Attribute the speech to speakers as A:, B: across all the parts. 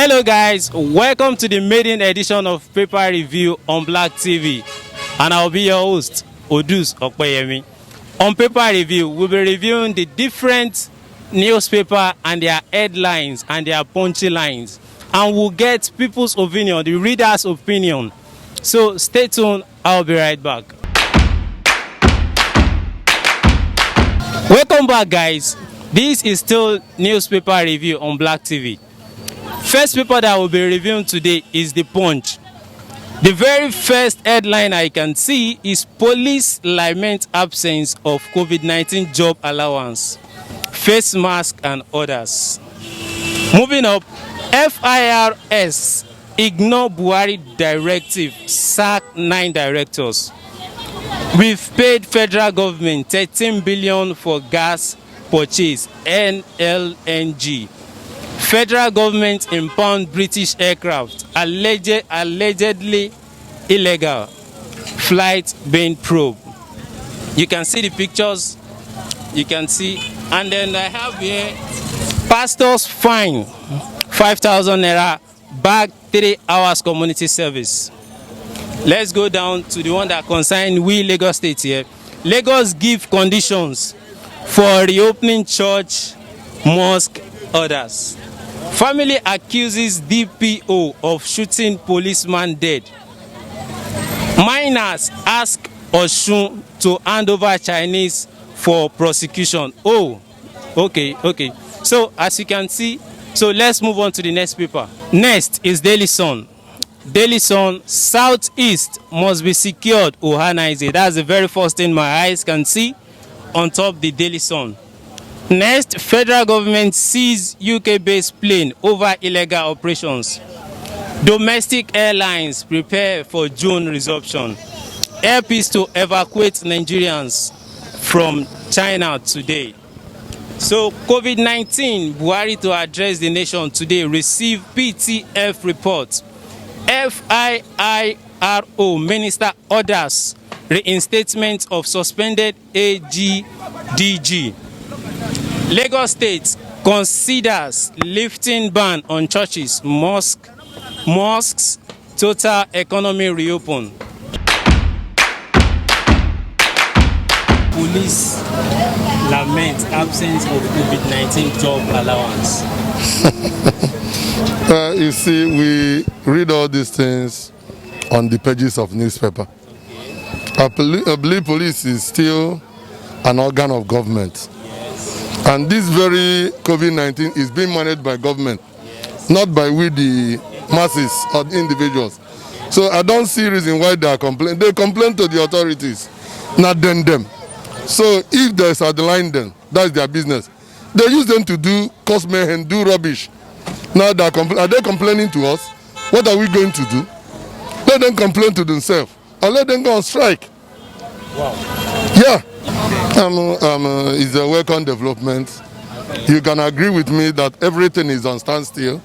A: Hello guys, welcome to the maiden edition of Paper Review on Blacqtv, and I'll be your host, Odus Okpeyemi. On Paper Review, we'll be reviewing the different newspaper and their headlines and their punchy lines, and we'll get people's opinion, the reader's opinion. So stay tuned, I'll be right back. Welcome back guys, this is still newspaper review on Blacqtv. First paper that we'll be reviewing today is the Punch. The very first headline I can see is police lament absence of COVID-19 job allowance, face mask and others. Moving up, FIRS ignore Buhari directive, sack 9 directors. We've paid federal government 13 billion for gas purchase, LNG. Federal government impound British aircraft, allegedly illegal. Flight being probed. You can see the pictures. You can see. And then I have here, pastors fine 5,000 naira, back 3 hours community service. Let's go down to the one that concerns we Lagos State here. Lagos give conditions for reopening church, mosque, others. Family accuses DPO of shooting policeman dead. Miners ask Osun to hand over Chinese for prosecution. Oh, okay. So as you can see, so let's move on to the next paper. Next is Daily Sun. Daily Sun, Southeast must be secured, Ohanaeze. That's the very first thing my eyes can see on top the Daily Sun. Next, federal government sees UK-based plane over illegal operations. Domestic airlines prepare for June resumption. Airpeace to evacuate Nigerians from China today. So, COVID-19, Buhari to address the nation today, receive PTF report. FIIRO Minister orders reinstatement of suspended AGDG. Lagos State considers lifting ban on churches, mosques, total economy reopen. Police lament absence of COVID-19 job allowance.
B: You see, we read all these things on the pages of newspaper. Okay. I believe police is still an organ of government. Yes. And this very COVID-19 is being managed by government, yes, not by we the masses or the individuals. So I don't see reason why they are complaining. They complain to the authorities, not them. So if there's a line then, that's their business. They use them to do cause mayhem, do rubbish. Now are they complaining to us? What are we going to do? Let them complain to themselves, or let them go on strike.
A: Wow.
B: Yeah. It's a welcome development. You can agree with me that everything is on standstill.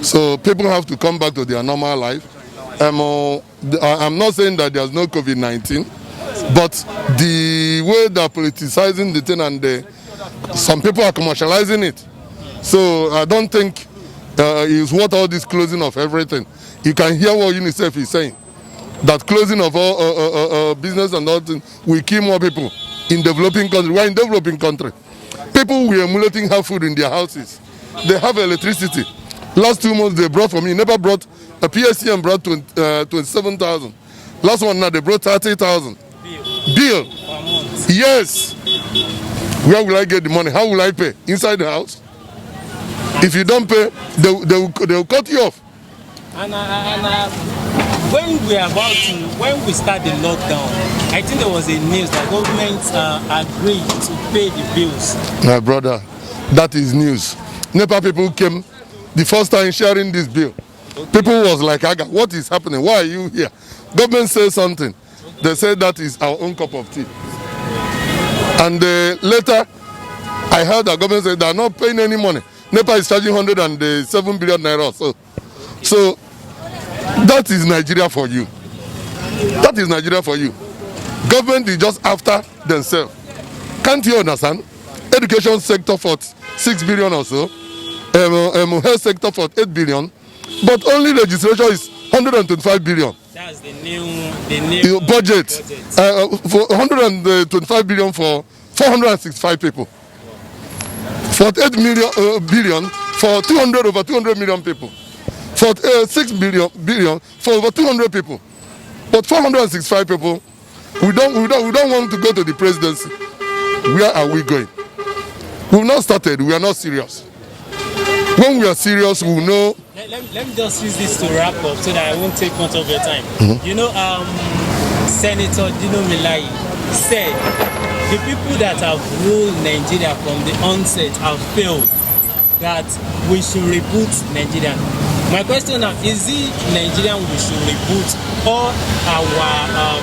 B: So people have to come back to their normal life. I'm not saying that there's no COVID-19, but the way they're politicizing the thing and some people are commercializing it. So I don't think it's worth all this closing of everything. You can hear what UNICEF is saying, that closing of all business and all things will kill more people in developing countries. We're in developing country. People were emulating have food in their houses. They have electricity. Last 2 months they brought for me, never brought a PSC brought 27,000. Last one now they brought 30,000. Bill. Yes. Where will I get the money? How will I pay? Inside the house? If you don't pay, they will cut you off.
A: And when we start the lockdown, I think there was a news that government agreed to pay the bills.
B: My brother, that is news. NEPA people came the first time sharing this bill. Okay. People was like, what is happening? Why are you here? Government says something. Okay. They say that is our own cup of tea. And later, I heard the government say they are not paying any money. NEPA is charging 107 billion naira or so. So, that is Nigeria for you. That is Nigeria for you. Government is just after themselves. Can't you understand? Education sector for 6 billion or so. Health sector for 8 billion. but only registration is 125 billion.
A: That's the new
B: budget. For 125 billion for 465 people. 48 billion for 200 million people. For 6 billion for over 200 people. But 465 people, we don't want to go to the presidency. Where are we going? We've not started. We are not serious. When we are serious, we will know.
A: Let me just use this to wrap up so that I won't take much of your time. You know, Senator Dino Melayi said the people that have ruled Nigeria from the onset have failed, that we should reboot Nigeria. My question now, is it Nigerian we should reboot or our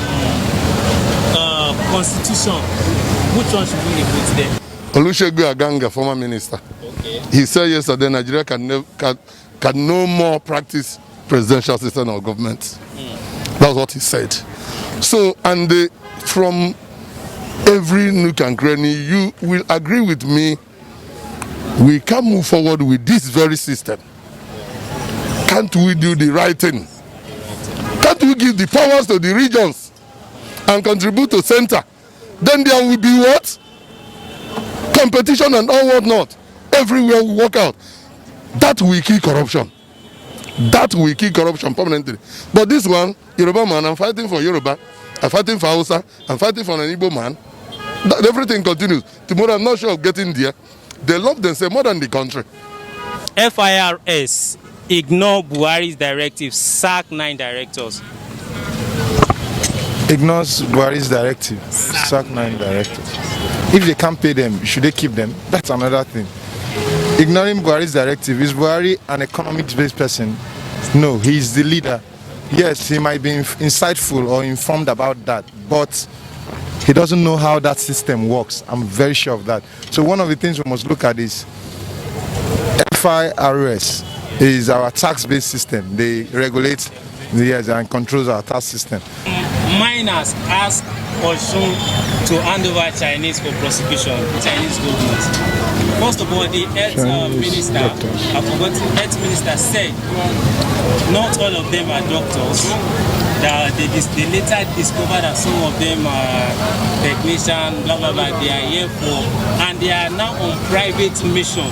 A: constitution? Which one should we reboot then?
B: Olusegun Aganga, former minister,
A: okay, he
B: said yesterday Nigeria can no more practice presidential system of government. That's what he said. So, and from every nook and cranny, you will agree with me, we can move forward with this very system. Can't we do the right thing? Can't we give the powers to the regions and contribute to center? Then there will be what? Competition and all whatnot. Everywhere we walk out. That will kill corruption. That will kill corruption permanently. But this one, Yoruba man, I'm fighting for Yoruba. I'm fighting for Hausa. I'm fighting for an Igbo man. Everything continues. Tomorrow I'm not sure of getting there. They love themselves more than the country.
A: FIRS ignore Buhari's directive, sack 9 directors.
C: Ignores Buhari's directive, sack 9 directors. If they can't pay them, should they keep them? That's another thing. Ignoring Buhari's directive, is Buhari an economics-based person? No, he is the leader. Yes, he might be insightful or informed about that, but he doesn't know how that system works. I'm very sure of that. So one of the things we must look at is FIRS is our tax-based system. They regulate and controls our tax system.
A: Miners ask Osun to hand over Chinese for prosecution, Chinese government. First of all, the health minister, I forgot, the health minister said not all of them are doctors. That they later discovered that some of them are technicians, blah blah blah. They are here for, and they are now on private mission.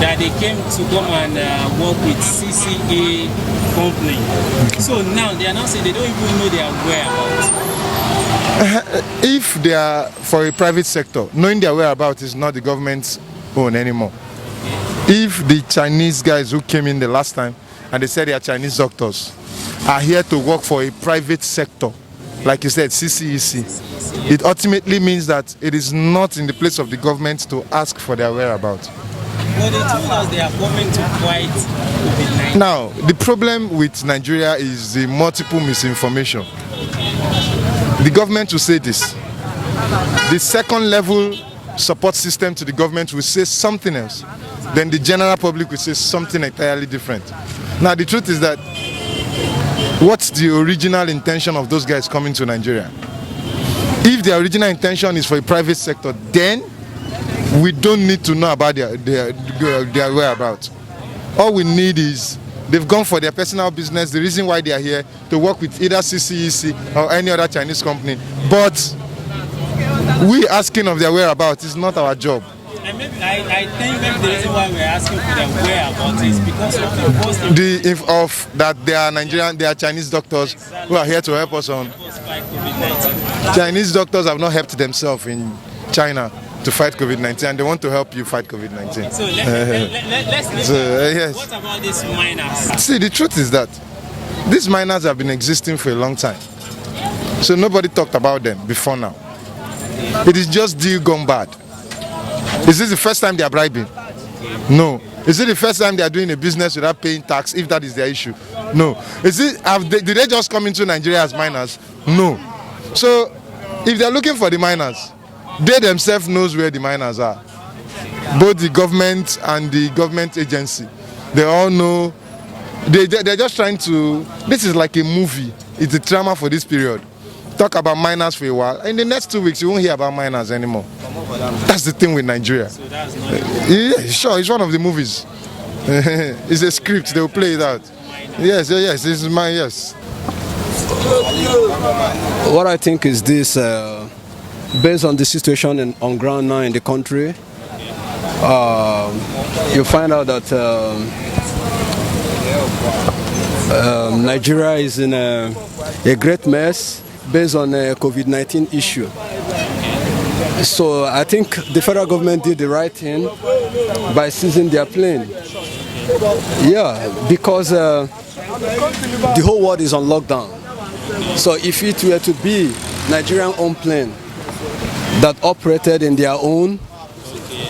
A: That they came to come and work with CCA company. Okay. So now they are now saying they don't even know their whereabouts.
C: If they are for a private sector, knowing their whereabouts is not the government's own anymore. If the Chinese guys who came in the last time and they said they are Chinese doctors are here to work for a private sector, like you said, CCEC, it ultimately means that it is not in the place of the government to ask for their whereabouts.
A: But they told us they are coming to fight COVID-19.
C: Now, the problem with Nigeria is the multiple misinformation. The government will say this. The second level support system to the government will say something else. Then the general public will say something entirely different. Now, the truth is that what's the original intention of those guys coming to Nigeria? If the original intention is for a private sector, then we don't need to know about their whereabouts. All we need is they've gone for their personal business. The reason why they are here to work with either CCEC or any other Chinese company. But we asking of their whereabouts is not our job.
A: And maybe I think maybe the reason why we're asking for their whereabouts is because of the post
C: that they are Nigerian, they are Chinese doctors who are here to help us on. Chinese doctors have not helped themselves in China to fight COVID-19, and they want to help you fight COVID-19.
A: So let's
C: yes.
A: What about these miners?
C: See, the truth is that these miners have been existing for a long time. So nobody talked about them before now. It is just deal gone bad. Is this the first time they are bribing? No. Is it the first time they are doing a business without paying tax, if that is their issue? No. Did they just come into Nigeria as miners? No. So if they are looking for the miners, they themselves knows where the miners are. Both the government and the government agency. They all know. They're just trying to. This is like a movie. It's a drama for this period. Talk about miners for a while. In the next 2 weeks, you won't hear about miners anymore. That's the thing with Nigeria.
A: So that's not
C: yeah, sure. It's one of the movies. It's a script. They'll play it out. Yes, yes. This is my yes.
D: What I think is this, based on the situation on ground now in the country, you find out that Nigeria is in a great mess based on a COVID-19 issue. So I think the federal government did the right thing by seizing their plane. Yeah, because the whole world is on lockdown. So if it were to be Nigerian owned plane that operated in their own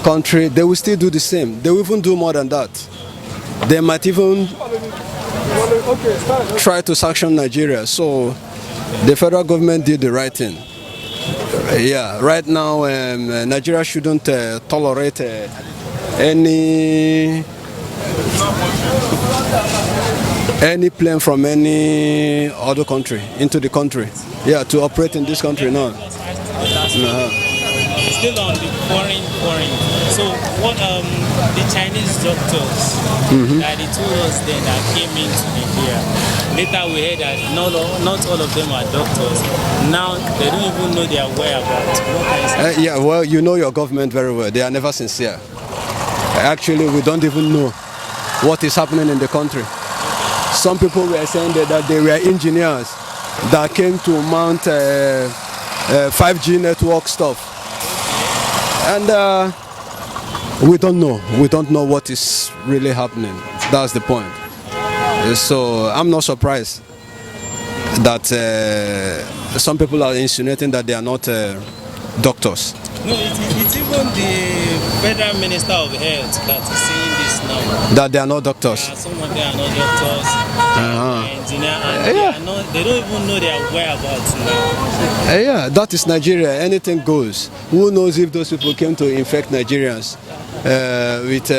D: country, they will still do the same. They will even do more than that. They might even try to sanction Nigeria. So the federal government did the right thing. Yeah, right now Nigeria shouldn't tolerate any plane from any other country into the country. Yeah, to operate in this country now.
A: Still on the foreign. So what the Chinese doctors that they told us then that came into Nigeria. Later we heard that not all of them are doctors. Now they don't even know their whereabouts.
D: Yeah, well, you know your government very well. They are never sincere. Actually, we don't even know what is happening in the country. Some people were saying that they were engineers that came to mount 5G network stuff. And we don't know. We don't know what is really happening. That's the point. So I'm not surprised that some people are insinuating that they are not doctors.
A: No, it's even the Federal Minister of Health that is saying this now.
D: That they are not doctors.
A: Some of them are not doctors, engineers, and they don't even know their whereabouts now.
D: Yeah, that is Nigeria. Anything goes. Who knows if those people came to infect Nigerians with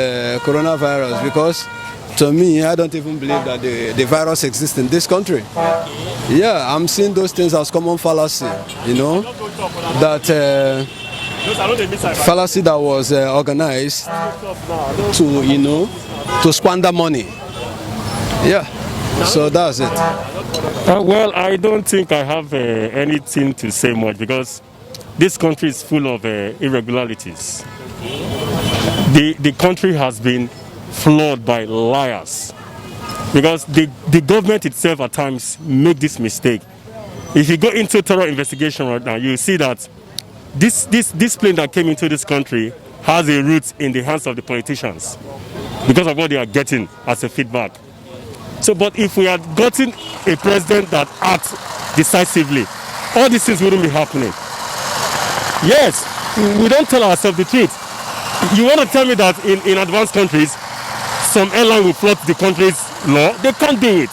D: coronavirus? Because to me, I don't even believe that the virus exists in this country. Yeah, I'm seeing those things as common fallacy, you know, that fallacy that was organized to, you know, to squander money. Yeah, so that's it.
E: Well, I don't think I have anything to say much because this country is full of irregularities. The country has been flawed by liars because the government itself at times make this mistake. If you go into thorough investigation right now, you see that this plane that came into this country has a root in the hands of the politicians because of what they are getting as a feedback. So, but if we had gotten a president that acts decisively, all these things wouldn't be happening. Yes, we don't tell ourselves the truth. You want to tell me that in advanced countries, some airline will flout the country's law? They can't do it.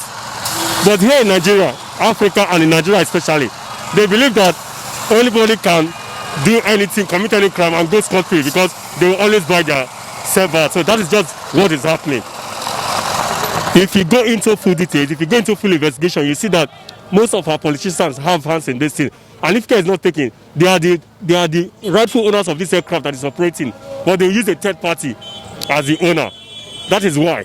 E: But here in Nigeria, Africa, and in Nigeria especially, they believe that anybody can do anything, commit any crime, and go scot-free because they will always buy their server. So that is just what is happening. If you go into full details, if you go into full investigation, you see that most of our politicians have hands in this thing. And if care is not taken, they are the rightful owners of this aircraft that is operating, but they use a third party as the owner. That is why.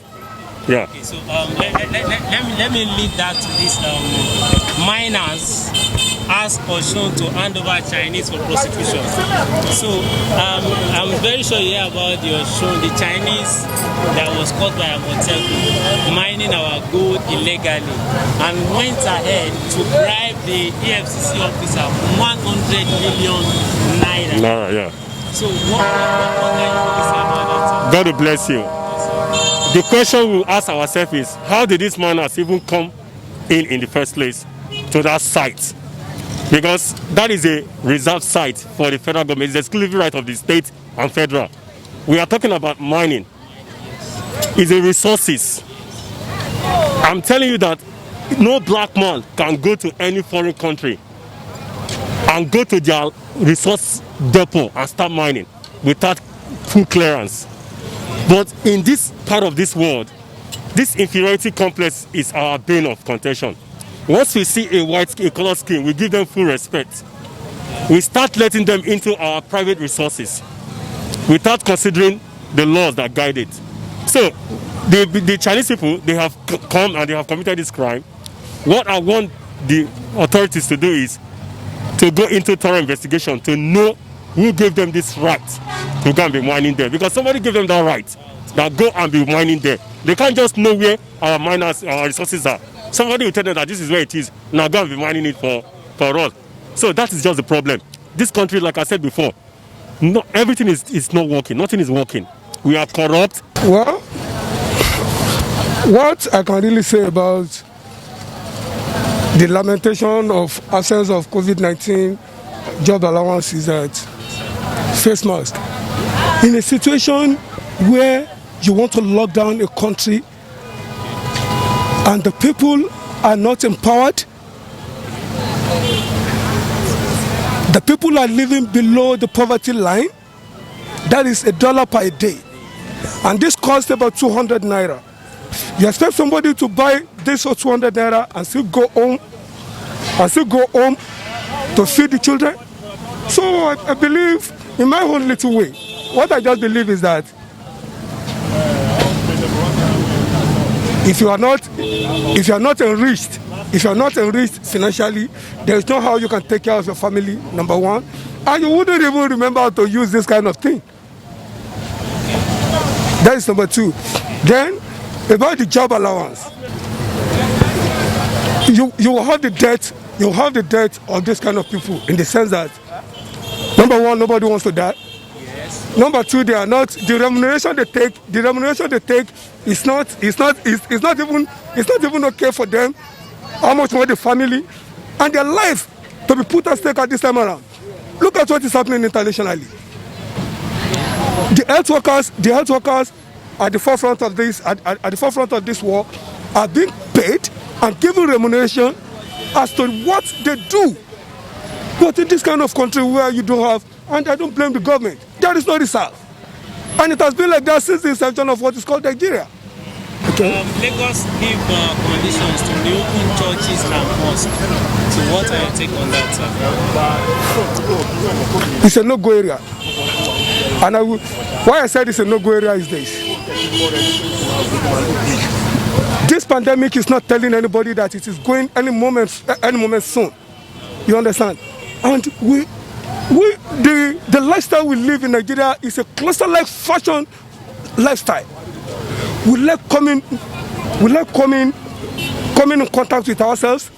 E: Yeah.
A: Okay, so let me lead that to this. Miners asked Oshun to hand over Chinese for prostitution. So I'm very sure you hear about the Oshun, the Chinese that was caught by a motel mining our gold illegally and went ahead to bribe the EFCC officer 100 million naira.
E: Naira, yeah.
A: So what can you really say about that?
E: God will bless you. The question we'll ask ourselves is, how did these miners even come in the first place to that site? Because that is a reserved site for the federal government. It's the exclusive right of the state and federal. We are talking about mining. It's a resources. I'm telling you that no black man can go to any foreign country and go to their resource depot and start mining without full clearance. But in this part of this world, this inferiority complex is our bane of contention. Once we see a colored skin, we give them full respect. We start letting them into our private resources without considering the laws that guide it. So the Chinese people, they have come and they have committed this crime. What I want the authorities to do is to go into thorough investigation to know who gave them this right to go and be mining there. Because somebody gave them that right, that go and be mining there. They can't just know where our miners, our resources are. Somebody will tell them that this is where it is, now go and be mining it for us. So that is just the problem. This country, like I said before, no, everything is not working. Nothing is working. We are corrupt.
F: Well, what I can really say about the lamentation of absence of COVID-19 job allowance is that face mask. In a situation where you want to lock down a country and the people are not empowered, the people are living below the poverty line, that is $1 per day, and this costs about 200 naira. You expect somebody to buy this for 200 naira and still go home to feed the children? So I believe, in my own little way, what I just believe is that if you are not enriched financially, there is no how you can take care of your family, number one, and you wouldn't even remember how to use this kind of thing. That is number two. Then about the job allowance, you will have the debt of this kind of people, in the sense that, number one, nobody wants to die. Yes. Number two, they are not, the remuneration they take is not even okay for them. How much more the family and their life to be put at stake at this time around. Look at what is happening internationally. The health workers at the forefront of this war are being paid and given remuneration as to what they do. But in this kind of country where you don't have, and I don't blame the government, there is no reserve. And it has been like that since the inception of what is called Nigeria. Okay.
A: Lagos give conditions to reopen churches and mosques. So what are your take on that, sir?
F: It's a no-go area. And why I said it's a no-go area is this. This pandemic is not telling anybody that it is going any moment soon. You understand? And the lifestyle we live in Nigeria is a cluster-like fashion lifestyle. We like coming in contact with ourselves.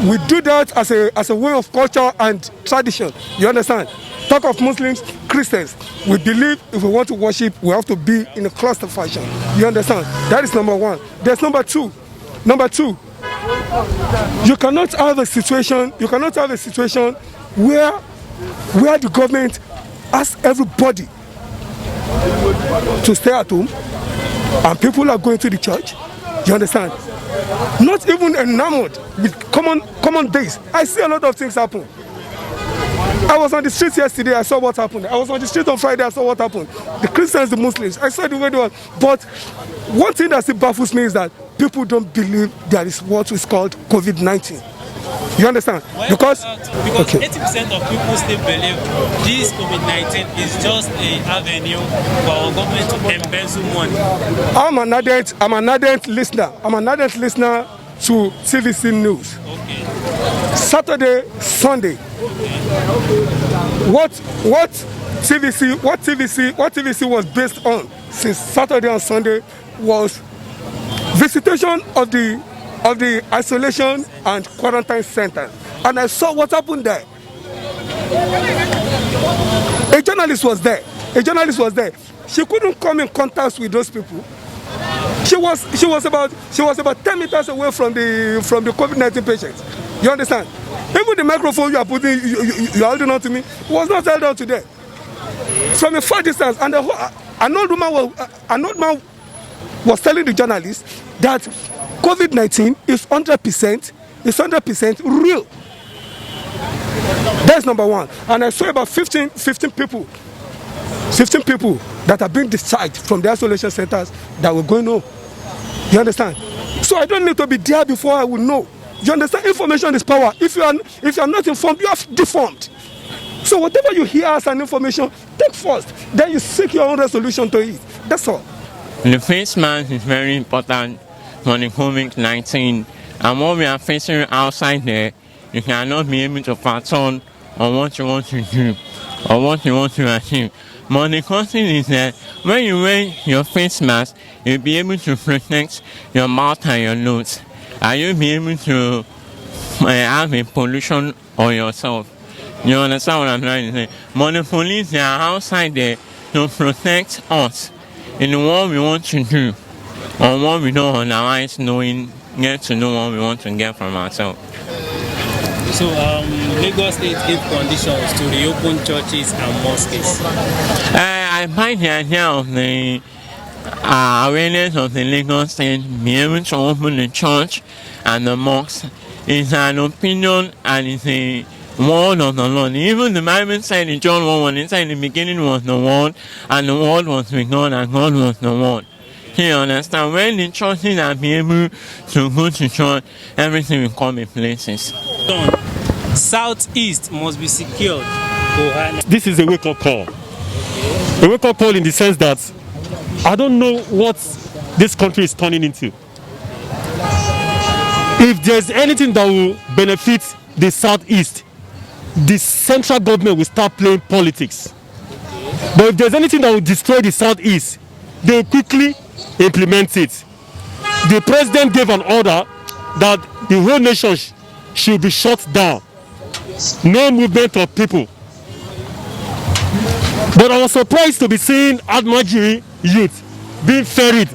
F: We do that as a way of culture and tradition. You understand? Talk of Muslims, Christians. We believe if we want to worship, we have to be in a cluster fashion. You understand? That is number one. There's number two. Number two, you cannot have a situation where the government asks everybody to stay at home and people are going to the church. You understand? Not even enamored with common days. I see a lot of things happen. I was on the streets yesterday, I saw what happened. I was on the street on Friday, I saw what happened. The Christians, the Muslims, I saw the way they were. But one thing that still baffles me is that people don't believe there is what is called COVID-19. You understand? Because okay.
A: 80% of people still believe this COVID-19 is just an avenue for our government to embezzle money.
F: I'm an ardent listener. To TVC News. Okay. Saturday, Sunday. What TVC was based on since Saturday and Sunday was visitation of the isolation and quarantine center, and I saw what happened there. A journalist was there. She couldn't come in contact with those people. She was about 10 meters away from the COVID-19 patients. You understand? Even the microphone you are holding on to me was not held on to them. From a far distance, and an old man was telling the journalist that COVID-19 is 100% real. That's number one. And I saw about 15 people that are being discharged from the isolation centers that were going home. You understand? So I don't need to be there before I will know. You understand? Information is power. If you are not informed, you are deformed. So whatever you hear as an information, take first. Then you seek your own resolution to it. That's all.
G: The face mask is very important for the COVID-19, and what we are facing outside there, you cannot be able to pattern on what you want to do or what you want to achieve. But the question is that when you wear your face mask, you'll be able to protect your mouth and your nose, and you'll be able to have a pollution on yourself. You understand what I'm trying to say? But the police, they are outside there to protect us in what we want to do or what we don't otherwise get to know what we want to get from ourselves.
A: So, Lagos State gave conditions to reopen churches and mosques.
G: I find the idea of the awareness of the Lagos State being able to open the church and the mosques is an opinion and it's a word of the Lord. Even the Bible said in John 1:1, it said in the beginning was the Word, and the Word was with God, and God was the Word. You understand? When the churches are able to go to church, everything will come in places.
A: Southeast must be secured.
E: This is a wake-up call. A wake-up call in the sense that I don't know what this country is turning into. If there's anything that will benefit the Southeast, the central government will start playing politics. But if there's anything that will destroy the Southeast, they will quickly implement it. The president gave an order that the whole nation should be shut down. No movement of people. But I was surprised to be seeing Almajiri youth being ferried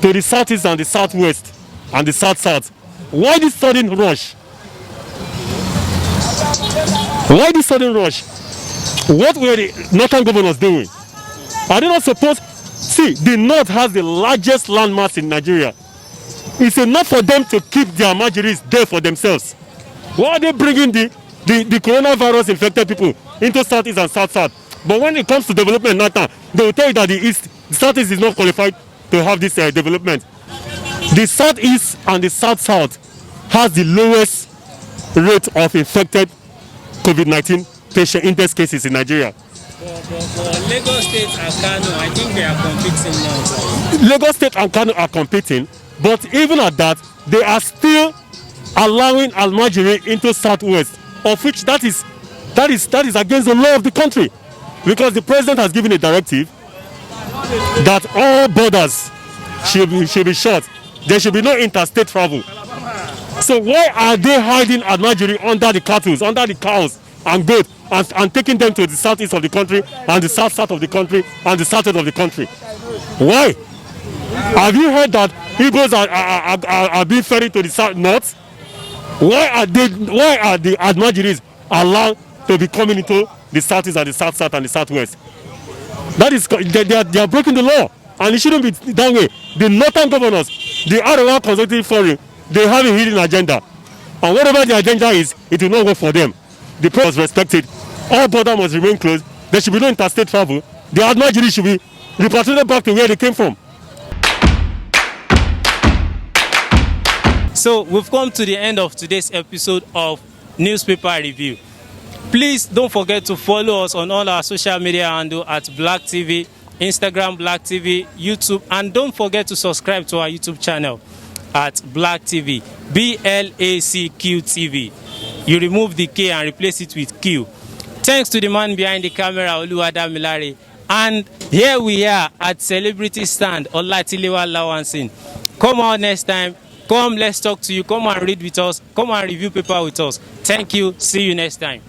E: to the Southeast and the Southwest and the South-South. Why this sudden rush? Why this sudden rush? What were the northern governors doing? Are they not supposed? See, the North has the largest landmass in Nigeria. It's enough for them to keep their Almajiris there for themselves. Why are they bringing the coronavirus infected people into Southeast and South-South? But when it comes to development now, they will tell you that the Southeast is not qualified to have this development. The Southeast and the South-South has the lowest rate of infected COVID-19 patient index cases in Nigeria.
A: But Lagos State and Kano, I think they are competing now.
E: Lagos State and Kano are competing, but even at that, they are still allowing Almajiri into Southwest, of which that is against the law of the country, because the president has given a directive that all borders should be shut. There should be no interstate travel. So why are they hiding Almajiri under the cattle, under the cows and goats, and taking them to the southeast of the country and the south of the country and the southwest of the country? Why? Have you heard that Igbos are being ferried to the north? Why are the Almajiris allowed to be coming into the southeast and the south and the southwest? That is, they are breaking the law, and it shouldn't be that way. The northern governors, the Arewa Consultative Forum, they have a hidden agenda, and whatever the agenda is, it will not work for them. The president must respect it. All borders must remain closed. There should be no interstate travel. The Almajiri should be repatriated back to where they came from.
A: So we've come to the end of today's episode of Newspaper Review. Please don't forget to follow us on all our social media handle at Blacqtv, Instagram Blacqtv, YouTube, and don't forget to subscribe to our YouTube channel at Blacqtv, BLACQ-TV. You remove the K and replace it with Q. Thanks to the man behind the camera, Oluwadamilare. And here we are at Celebrity Stand, Olatilewa Lawansin. Come on next time. Come, let's talk to you. Come and read with us. Come and review paper with us. Thank you. See you next time.